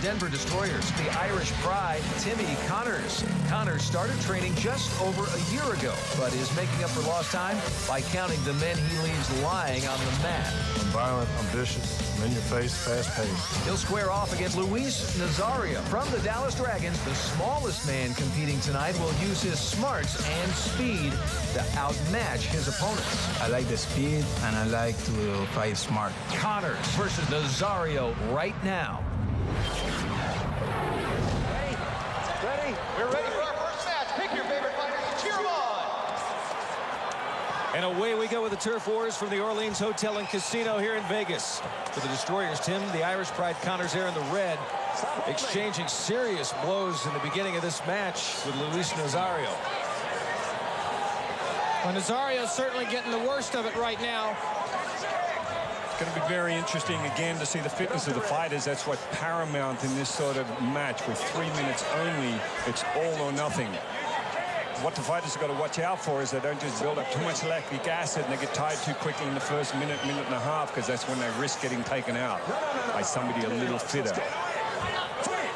Denver Destroyers, the Irish Pride, Timmy Connors. Connors started training just over a year ago, but is making up for lost time by counting the men he leaves lying on the mat. I'm violent, I'm vicious, I'm in your face, fast-paced. He'll square off against Luis Nazario. From the Dallas Dragons, the smallest man competing tonight will use his smarts and speed to outmatch his opponents. I like the speed, and I like to fight smart. Connors versus Nazario right now. Ready? We're ready for our first match. Pick your favorite fighters and cheer them on. And away we go with the Turf Wars from the Orleans Hotel and Casino here in Vegas. For the Destroyers, Tim, the Irish Pride Connors there in the red, exchanging serious blows in the beginning of this match with Luis Nazario. Well, Nazario's certainly getting the worst of it right now. It's going to be very interesting again to see the fitness of the fighters. That's what's paramount in this sort of match. With 3 minutes only, it's all or nothing. What the fighters have got to watch out for is they don't just build up too much lactic acid and they get tired too quickly in the first minute and a half, because that's when they risk getting taken out by somebody a little fitter.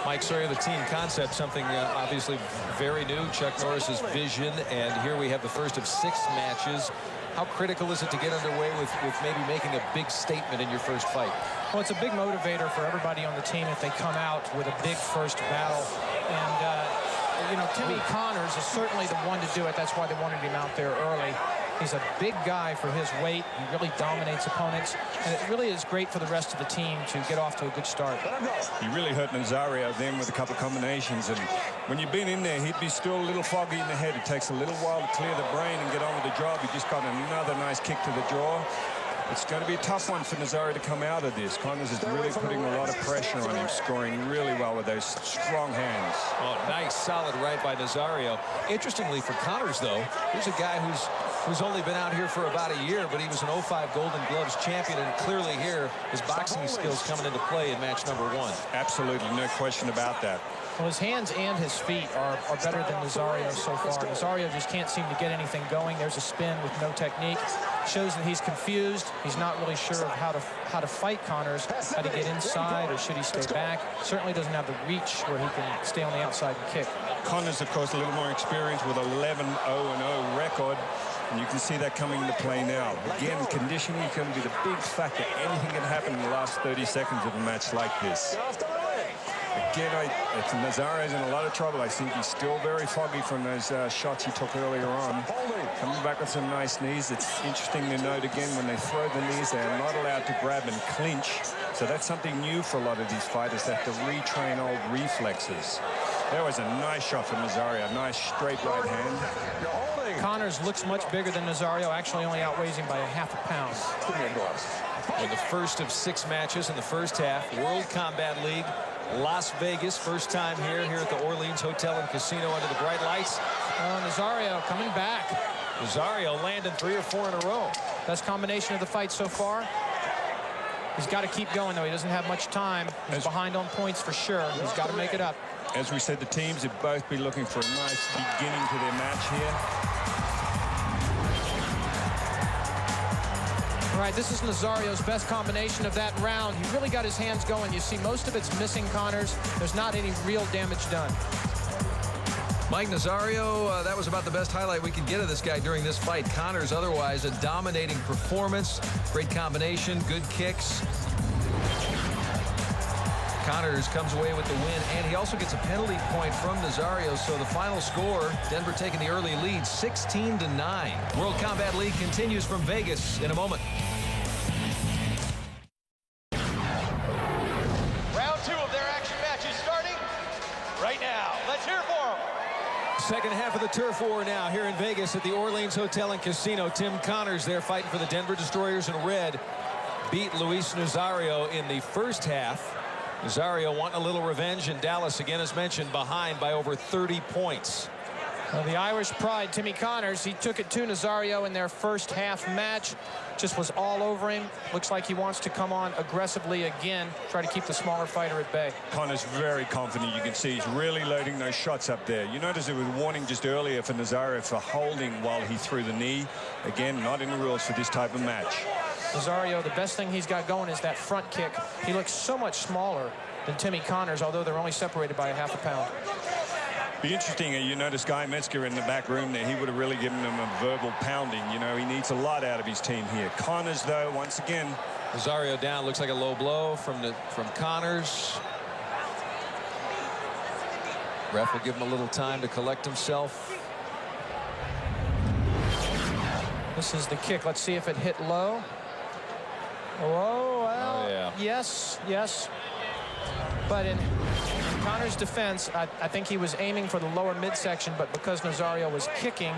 Mike Sawyer, the team concept, something obviously very new. Chuck Norris's vision, and here we have the first of 6 matches. How critical is it to get underway with maybe making a big statement in your first fight? Well, it's a big motivator for everybody on the team if they come out with a big first battle. And, you know, Timmy Connors is certainly the one to do it. That's why they wanted him out there early. He's a big guy for his weight. He really dominates opponents. And it really is great for the rest of the team to get off to a good start. He really hurt Nazario then with a couple of combinations. And when you've been in there, he'd be still a little foggy in the head. It takes a little while to clear the brain and get on with the job. He just got another nice kick to the jaw. It's going to be a tough one for Nazario to come out of this. Connors is really putting a lot of pressure on him, scoring really well with those strong hands. Oh, nice, solid right by Nazario. Interestingly for Connors, though, here's a guy who's only been out here for about a year, but he was an 05 Golden Gloves champion, and clearly here his boxing skills coming into play in match number 1. Absolutely, no question about that. Well, his hands and his feet are better than Nazario so far. Nazario just can't seem to get anything going. There's a spin with no technique. Shows that he's confused. He's not really sure of how to fight Connors, how to get inside, or should he stay back. Certainly doesn't have the reach where he can stay on the outside and kick. Connors, of course, a little more experience with 11-0-0 record. And you can see that coming into play now. Again, conditioning is going to be the big factor. Anything can happen in the last 30 seconds of a match like this. Again, Nazario's in a lot of trouble. I think he's still very foggy from those shots he took earlier on. Coming back with some nice knees. It's interesting to note again, when they throw the knees, they are not allowed to grab and clinch. So that's something new for a lot of these fighters. They have to retrain old reflexes. There was a nice shot from Nazario. Nice straight right hand. Connors looks much bigger than Nazario. Actually only outweighs him by a ½ pound. In the first of 6 matches in the first half, World Combat League, Las Vegas, first time here at the Orleans Hotel and Casino under the bright lights. Nazario coming back. Nazario landing 3 or 4 in a row. Best combination of the fight so far. He's got to keep going, though. He doesn't have much time. He's behind on points for sure. He's got to make it up. As we said, the teams have both been looking for a nice beginning to their match here. All right, this is Nazario's best combination of that round. He really got his hands going. You see most of it's missing Connors. There's not any real damage done. Mike Nazario, that was about the best highlight we could get of this guy during this fight. Connors, otherwise, a dominating performance. Great combination, good kicks. Connors comes away with the win, and he also gets a penalty point from Nazario. So the final score, Denver taking the early lead, 16-9. World Combat League continues from Vegas in a moment. Round 2 of their action match is starting right now. Let's hear for them. Second half of the turf war now here in Vegas at the Orleans Hotel and Casino. Tim Connors there fighting for the Denver Destroyers in red. Beat Luis Nazario in the first half. Nazario wanting a little revenge in Dallas, again, as mentioned, behind by over 30 points. Well, the Irish Pride, Timmy Connors, he took it to Nazario in their first half match. Just was all over him. Looks like he wants to come on aggressively again, try to keep the smaller fighter at bay. Connors very confident. You can see he's really loading those shots up there. You notice there was a warning just earlier for Nazario for holding while he threw the knee. Again, not in the rules for this type of match. Nazario, the best thing he's got going is that front kick. He looks so much smaller than Timmy Connors, although they're only separated by a half a pound. Be interesting. You notice Guy Metzger in the back room there. He would have really given him a verbal pounding. You know, he needs a lot out of his team here. Connors, though, once again. Nazario down. Looks like a low blow from Connors. Ref will give him a little time to collect himself. This is the kick. Let's see if it hit low. Oh, well, yeah. Yes. But in Connors' defense, I think he was aiming for the lower midsection, but because Nazario was kicking,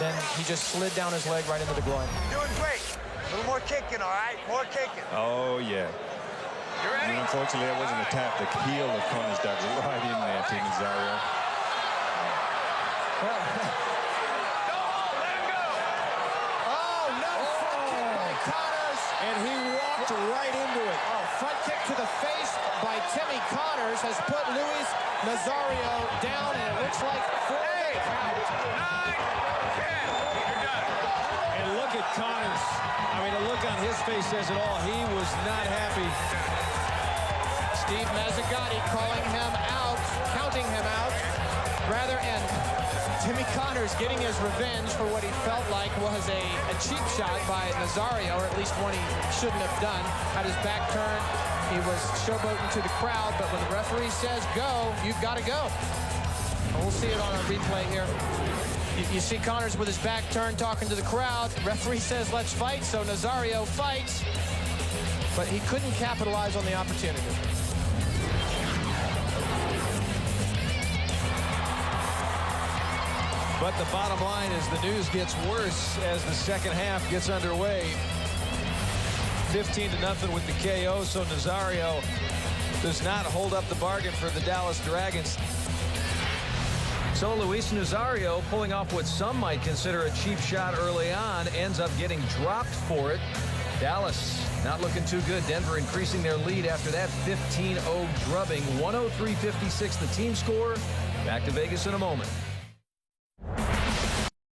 then he just slid down his leg right into the groin. Doing great. A little more kicking, all right? More kicking. Oh, yeah. You ready? And unfortunately, that wasn't a tap. The heel of Connors dug right in there to Nazario. And he walked right into it. Oh, front kick to the face by Timmy Connors has put Luis Nazario down, and it looks like 4 the count. 9, 10. You're done. And look at Connors. I mean, the look on his face says it all. He was not happy. Steve Mazzagatti calling him out, counting him out, rather, and Timmy Connors getting his revenge for what he felt like was a cheap shot by Nazario, or at least one he shouldn't have done. Had his back turned, he was showboating to the crowd, but when the referee says go, you've got to go. And we'll see it on our replay here. You see Connors with his back turned talking to the crowd. Referee says let's fight, so Nazario fights, but he couldn't capitalize on the opportunity. But the bottom line is the news gets worse as the second half gets underway. 15-0 with the KO, so Nazario does not hold up the bargain for the Dallas Dragons. So Luis Nazario, pulling off what some might consider a cheap shot early on, ends up getting dropped for it. Dallas not looking too good. Denver increasing their lead after that 15-0 drubbing. 103-56 the team score. Back to Vegas in a moment.